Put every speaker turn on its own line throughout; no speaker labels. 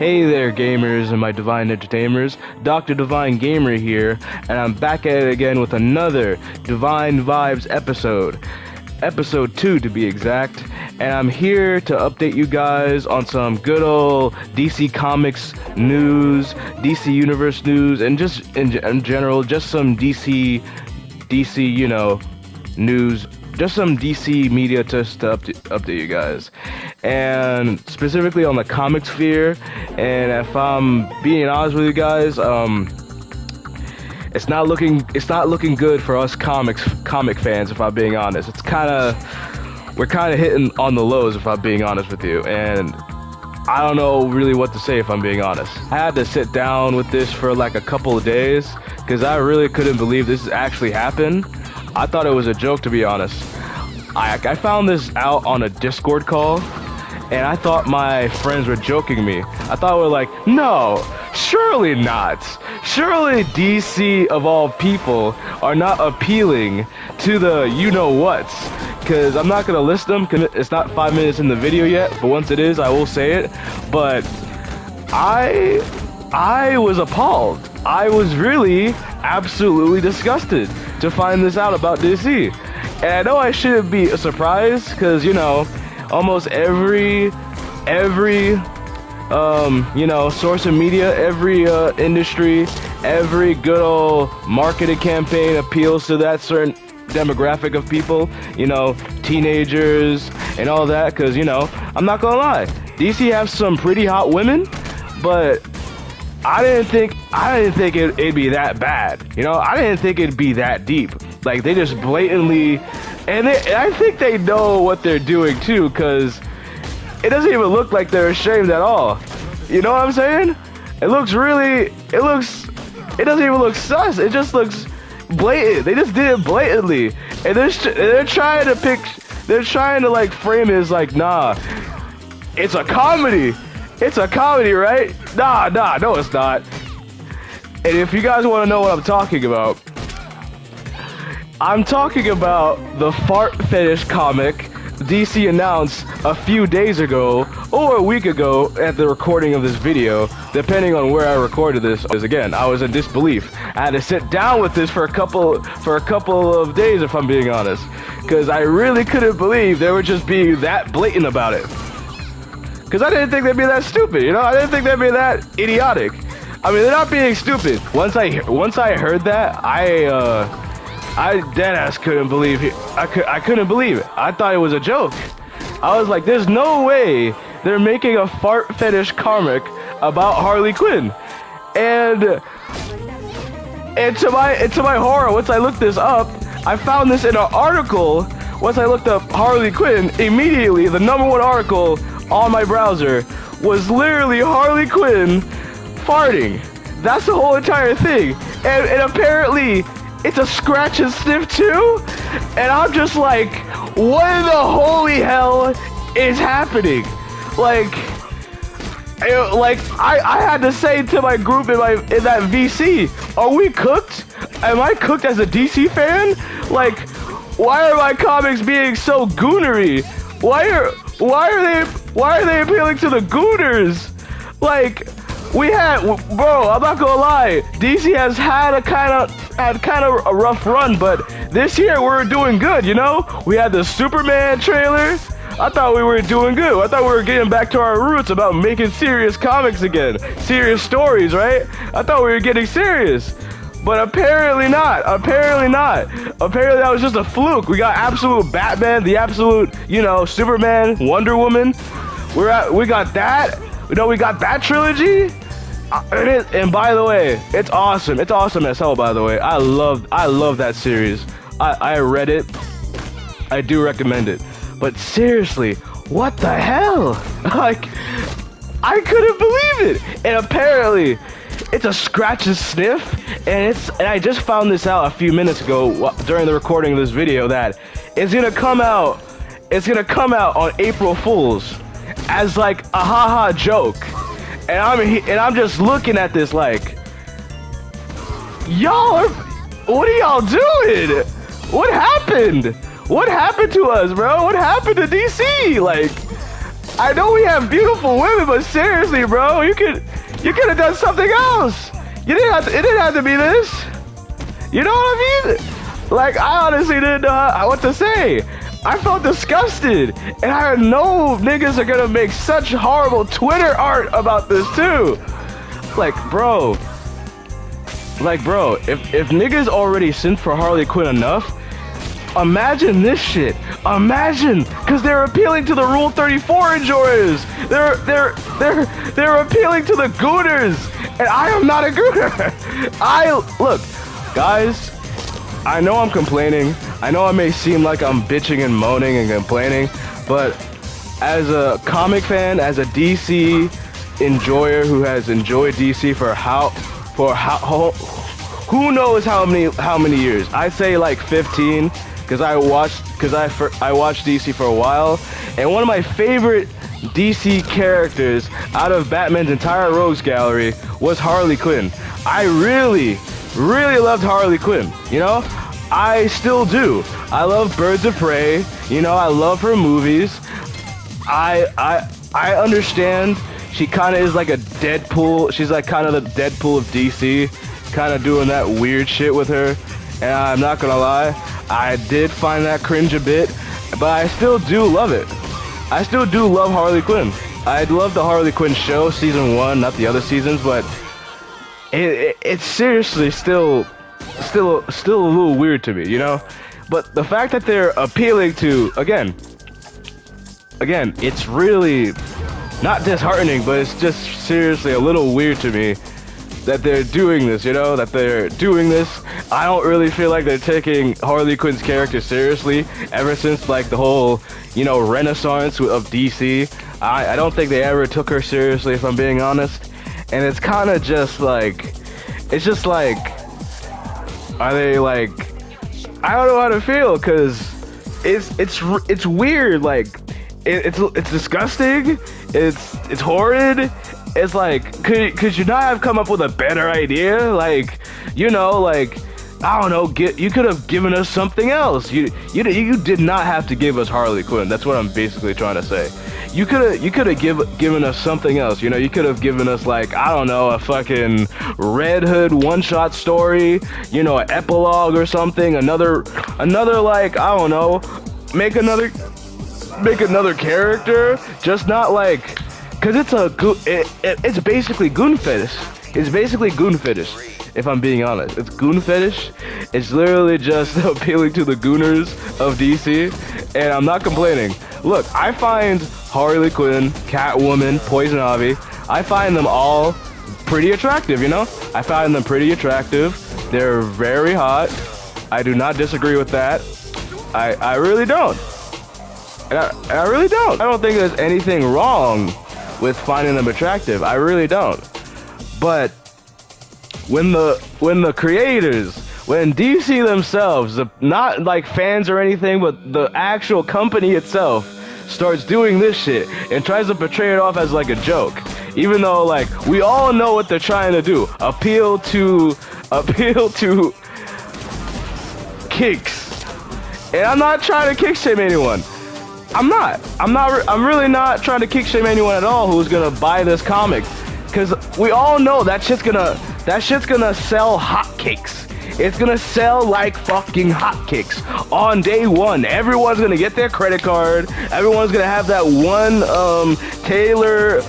Hey there gamers and my divine entertainers, Dr. Divine Gamer here, and I'm back at it again with another Divine Vibes episode. Episode 2 to be exact, and I'm here to update you guys on some good old DC Comics news, DC Universe news, and just in general, just some DC, you know, news. Just some DC media to update you guys, and specifically on the comic sphere. And if I'm being honest with you guys, it's not looking good for us comic fans. If I'm being honest, we're kind of hitting on the lows. If I'm being honest with you, and I don't know really what to say. If I'm being honest, I had to sit down with this for like a couple of days because I really couldn't believe this actually happened. I thought it was a joke, to be honest. I found this out on a Discord call, and I thought my friends were joking me. I thought we were like, no, surely not. Surely DC, of all people, are not appealing to the you-know-whats. Because I'm not going to list them, because it's not 5 minutes in the video yet, but once it is, I will say it. But I was appalled. I was really absolutely disgusted to find this out about DC. And I know I shouldn't be surprised because, you know, almost every you know, source of media, every industry, every good old marketing campaign appeals to that certain demographic of people, you know, teenagers and all that. Because, you know, I'm not gonna lie, DC have some pretty hot women, but I didn't think it'd be that bad. You know, I didn't think it'd be that deep. Like, they just blatantly, and I think they know what they're doing too, because it doesn't even look like they're ashamed at all. You know what I'm saying? It doesn't even look sus. It just looks blatant. They just did it blatantly, and they're trying to like frame it as like, nah, it's a comedy. It's a comedy, right? Nah, no, it's not. And if you guys want to know what I'm talking about, I'm talking about the fart fetish comic DC announced a few days ago or a week ago at the recording of this video, depending on where I recorded this. Because again, I was in disbelief. I had to sit down with this for a couple of days, if I'm being honest, because I really couldn't believe they were just being that blatant about it. Because I didn't think they'd be that stupid, you know? I didn't think they'd be that idiotic. I mean, they're not being stupid. Once I heard that, I deadass couldn't believe it. I couldn't believe it. I thought it was a joke. I was like, there's no way they're making a fart fetish comic about Harley Quinn. And to my horror, once I looked this up, I found this in an article. Once I looked up Harley Quinn, immediately the #1 article on my browser was literally Harley Quinn farting. That's the whole entire thing. And apparently it's a scratch and sniff too. And I'm just like, what in the holy hell is happening? Like I had to say to my group in that VC, are we cooked? Am I cooked as a DC fan? Like, why are my comics being so goonery? Why are they appealing to the gooners? Like, bro, I'm not gonna lie, DC has had kind of a rough run, but this year we're doing good, you know? We had the Superman trailer. I thought we were doing good. I thought we were getting back to our roots about making serious comics again. Serious stories, right? I thought we were getting serious. But apparently not. Apparently that was just a fluke. We got absolute Batman, the absolute, you know, Superman, Wonder Woman. We got that. You know, we got that trilogy. And by the way, it's awesome. It's awesome as hell, by the way. I love that series. I read it. I do recommend it. But seriously, what the hell? Like, I couldn't believe it. And apparently, it's a scratch and sniff, and I just found this out a few minutes ago during the recording of this video that it's gonna come out on April Fools as like a haha joke. And I'm just looking at this like, what are y'all doing? What happened? What happened to us, bro? What happened to DC? Like, I know we have beautiful women, but seriously, bro, you could have done something else. It didn't have to be this. You know what I mean? Like, I honestly didn't know what to say. I felt disgusted, and I know niggas are gonna make such horrible Twitter art about this too. Like, bro, if niggas already sinned for Harley Quinn enough, imagine this shit. Imagine, cause they're appealing to the Rule 34 enjoyers. They're appealing to the gooners, and I am not a gooner. Look, guys, I know I'm complaining. I know I may seem like I'm bitching and moaning and complaining, but as a comic fan, as a DC enjoyer who has enjoyed DC for who knows how many years? I'd say like 15, because I watched DC for a while, and one of my favorite DC characters out of Batman's entire rogues gallery was Harley Quinn. I really loved Harley Quinn, you know? I still do. I love Birds of Prey, you know, I love her movies. I understand she kind of is like a Deadpool. She's like kind of the Deadpool of DC, kind of doing that weird shit with her. And I'm not gonna lie, I did find that cringe a bit, but I still do love it. I still do love Harley Quinn. I love the Harley Quinn show, season 1, not the other seasons, but it's seriously still a little weird to me, you know? But the fact that they're appealing to, again, it's really not disheartening, but it's just seriously a little weird to me that they're doing this, you know? That they're doing this. I don't really feel like they're taking Harley Quinn's character seriously ever since, like, the whole, you know, renaissance of DC. I don't think they ever took her seriously, if I'm being honest. And it's kind of just like, it's just like, are they like, I don't know how to feel, because it's weird, like, it's disgusting, it's horrid. It's like, could you not have come up with a better idea? Like, you know, like, I don't know, you could have given us something else. You did not have to give us Harley Quinn. That's what I'm basically trying to say. You could have given us something else. You know, you could have given us, like, I don't know, a fucking Red Hood one-shot story. You know, an epilogue or something. Another like, I don't know, make another character. Just not like, cause it's basically goon fetish. It's basically goon fetish. If I'm being honest, it's goon fetish. It's literally just appealing to the gooners of DC, and I'm not complaining. Look, I find Harley Quinn, Catwoman, Poison Ivy, I find them all pretty attractive, you know? I find them pretty attractive. They're very hot. I do not disagree with that. I really don't. And I really don't. I don't think there's anything wrong with finding them attractive. I really don't. But when the creators, when DC themselves, not like fans or anything, but the actual company itself starts doing this shit and tries to portray it off as like a joke, even though, like, we all know what they're trying to do, appeal to kinks. And I'm not trying to kick shame anyone. I'm really not trying to kick shame anyone at all who's gonna buy this comic, because we all know that shit's gonna sell hotcakes. It's gonna sell like fucking hotcakes on day one. Everyone's gonna get their credit card. Everyone's gonna have that one Taylor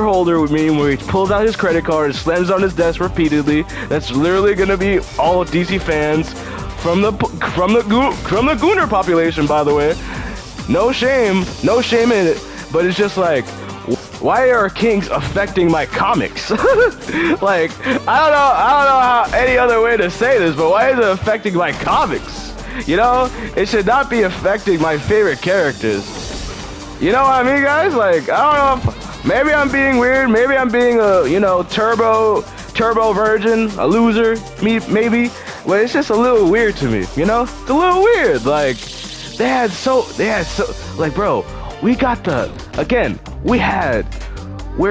holder with me where he pulls out his credit card and slams on his desk repeatedly. That's literally gonna be all DC fans from the gooner population, by the way. No shame in it, but it's just like, why are kinks affecting my comics? Like, I don't know how any other way to say this, but why is it affecting my comics? You know, it should not be affecting my favorite characters. You know what I mean, guys? Like, I don't know, maybe I'm being weird, maybe I'm being a, you know, turbo virgin, a loser, maybe, but it's just a little weird to me, you know? It's a little weird, like, they had so, like, bro, we're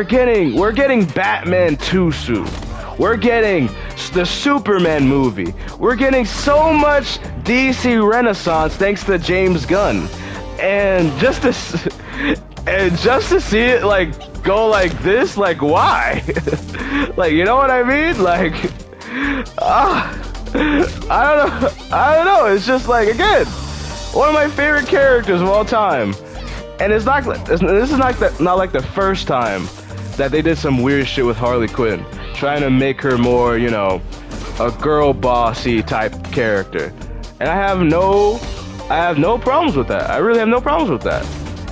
getting Batman 2 soon. We're getting the Superman movie. We're getting so much DC Renaissance thanks to James Gunn. And just this, And just to see it like go like this, like why? Like, you know what I mean? Like, I don't know. It's just like, again, one of my favorite characters of all time. And it's not, this is not like the first time that they did some weird shit with Harley Quinn, trying to make her more, you know, a girl bossy type character. And I have no problems with that. I really have no problems with that.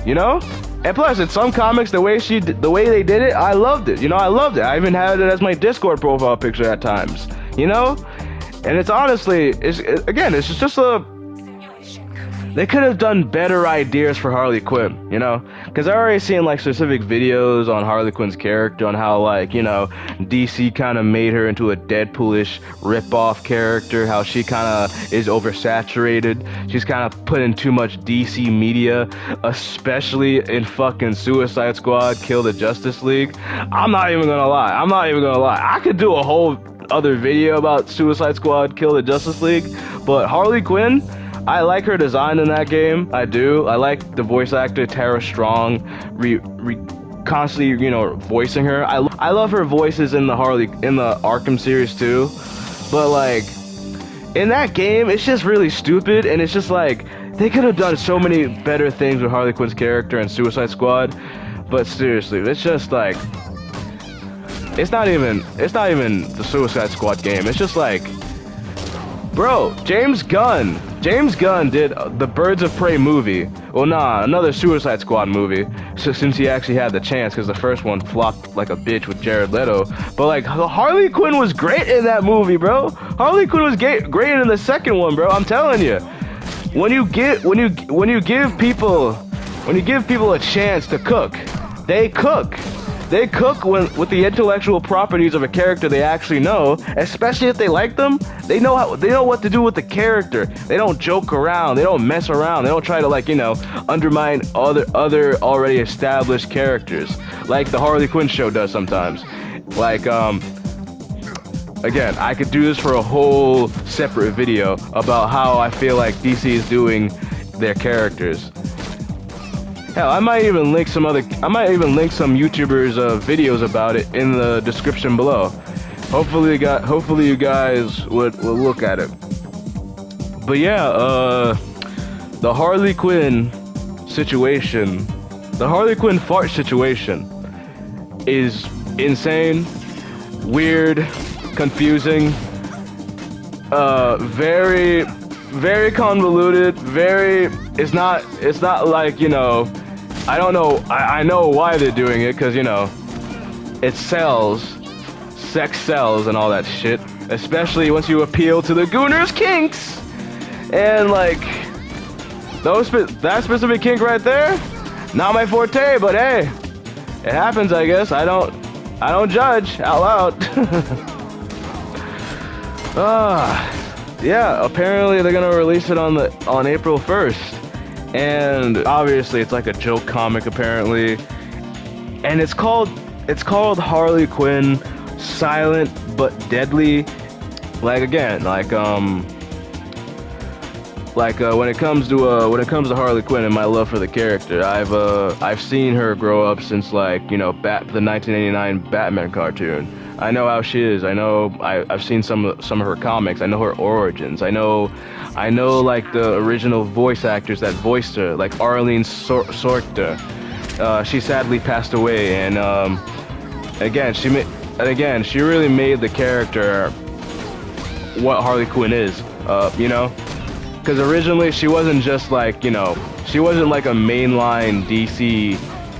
You know? And plus, in some comics, the way they did it, I loved it. You know, I loved it. I even had it as my Discord profile picture at times. You know? And it's honestly, it's just a... They could have done better ideas for Harley Quinn, you know? Because I already seen, like, specific videos on Harley Quinn's character, on how, like, you know, DC kind of made her into a Deadpoolish rip-off character, how she kind of is oversaturated. She's kind of put in too much DC media, especially in fucking Suicide Squad, Kill the Justice League. I'm not even gonna lie. I could do a whole other video about Suicide Squad, Kill the Justice League, but Harley Quinn... I like her design in that game. I do. I like the voice actor Tara Strong, constantly, you know, voicing her. I love her voices in the Arkham series too. But like in that game, it's just really stupid, and it's just like they could have done so many better things with Harley Quinn's character in Suicide Squad. But seriously, it's just like it's not even the Suicide Squad game. It's just like, bro, James Gunn did the Birds of Prey movie. Well, nah, another Suicide Squad movie. So since he actually had the chance, because the first one flopped like a bitch with Jared Leto. But like, Harley Quinn was great in that movie, bro. Harley Quinn was great in the second one, bro. I'm telling you, when you give people a chance to cook, they cook. They cook with the intellectual properties of a character they actually know, especially if they like them. They know what to do with the character. They don't joke around. They don't mess around. They don't try to, like, you know, undermine other already established characters, like the Harley Quinn show does sometimes. Like, again, I could do this for a whole separate video about how I feel like DC is doing their characters. Hell, I might even link some YouTubers' videos about it in the description below. Hopefully you guys would look at it. But yeah, the Harley Quinn situation, the Harley Quinn fart situation is insane, weird, confusing, very, very convoluted, it's not like, you know, I don't know, I know why they're doing it, because, you know, it sells, sex sells and all that shit, especially once you appeal to the Gooners' kinks, and like, that specific kink right there, not my forte, but hey, it happens, I guess. I don't judge out loud. Yeah, apparently they're gonna release it on April 1st. And obviously it's like a joke comic apparently. And it's called Harley Quinn Silent but Deadly. Like, again, when it comes to Harley Quinn and my love for the character, I've seen her grow up since, like, you know, the 1989 Batman cartoon. I know how she is. I know I've seen some of her comics. I know her origins. I know like the original voice actors that voiced her, like Arlene Sorta. She sadly passed away, and again she really made the character what Harley Quinn is. You know, because originally she wasn't just like, you know, she wasn't like a mainline DC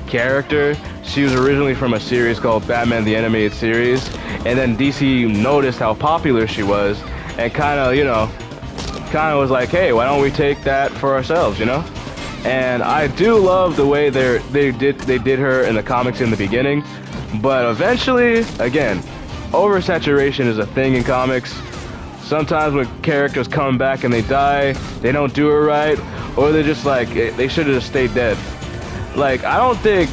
character. She was originally from a series called Batman the Animated Series, and then DC noticed how popular she was, and kind of was like, hey, why don't we take that for ourselves, you know? And I do love the way they did her in the comics in the beginning, but eventually, again, oversaturation is a thing in comics. Sometimes when characters come back and they die, they don't do it right, or they're just like, they should have just stayed dead. Like, I don't think,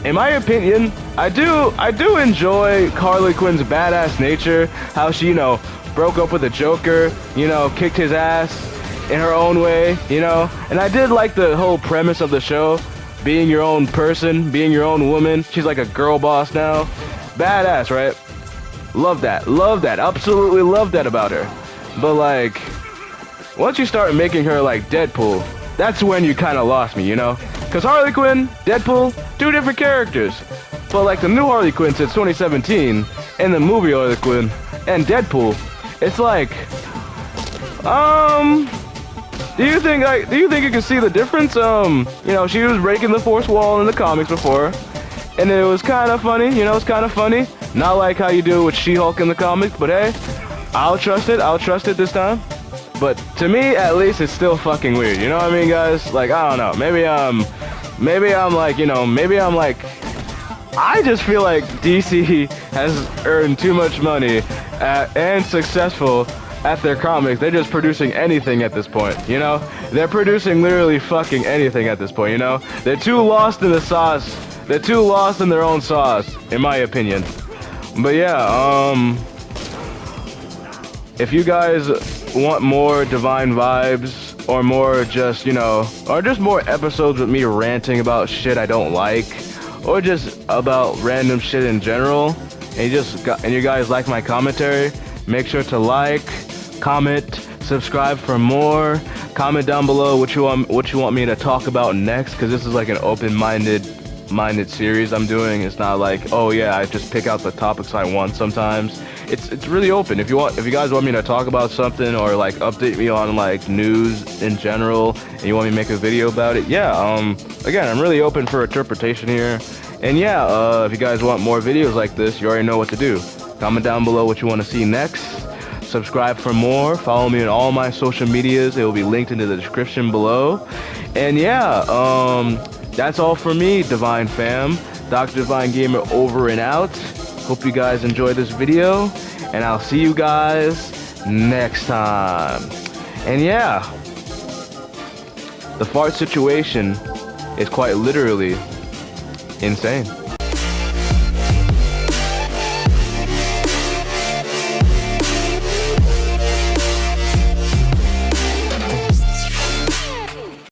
in my opinion, I do enjoy Harley Quinn's badass nature, how she, you know, broke up with the Joker, you know, kicked his ass in her own way, you know, and I did like the whole premise of the show, being your own person, being your own woman. She's like a girl boss now. Badass, right? Love that, absolutely love that about her. But like, once you start making her like Deadpool, that's when you kind of lost me, you know? Because Harley Quinn, Deadpool, two different characters. But like the new Harley Quinn since 2017, and the movie Harley Quinn, and Deadpool, it's like, do you think you can see the difference? You know, she was breaking the fourth wall in the comics before, and it was kind of funny, you know, it's kind of funny. Not like how you do with She-Hulk in the comics, but hey, I'll trust it this time. But to me, at least, it's still fucking weird, you know what I mean, guys? Like, I don't know, maybe I'm like, you know, maybe I'm like, I just feel like DC has earned too much money and successful at their comics. They're just producing anything at this point, you know? They're producing literally fucking anything at this point, you know? They're too lost in the sauce. They're too lost in their own sauce, in my opinion. But yeah, if you guys want more divine vibes, or more just, you know, or just more episodes with me ranting about shit I don't like, or just about random shit in general, and you guys like my commentary, make sure to like, comment, subscribe for more. Comment down below what you want me to talk about next, because this is like an open-minded series I'm doing. It's not like, oh yeah, I just pick out the topics I want. Sometimes it's really open. If you guys want me to talk about something, or like update me on like news in general, and you want me to make a video about it, yeah, again, I'm really open for interpretation here. And yeah, if you guys want more videos like this, you already know what to do. Comment down below what you want to see next. Subscribe for more. Follow me on all my social medias. It will be linked in the description below. And yeah, that's all for me, Divine Fam. Dr. Divine Gamer over and out. Hope you guys enjoyed this video, and I'll see you guys next time. And yeah, the fart situation is quite literally insane.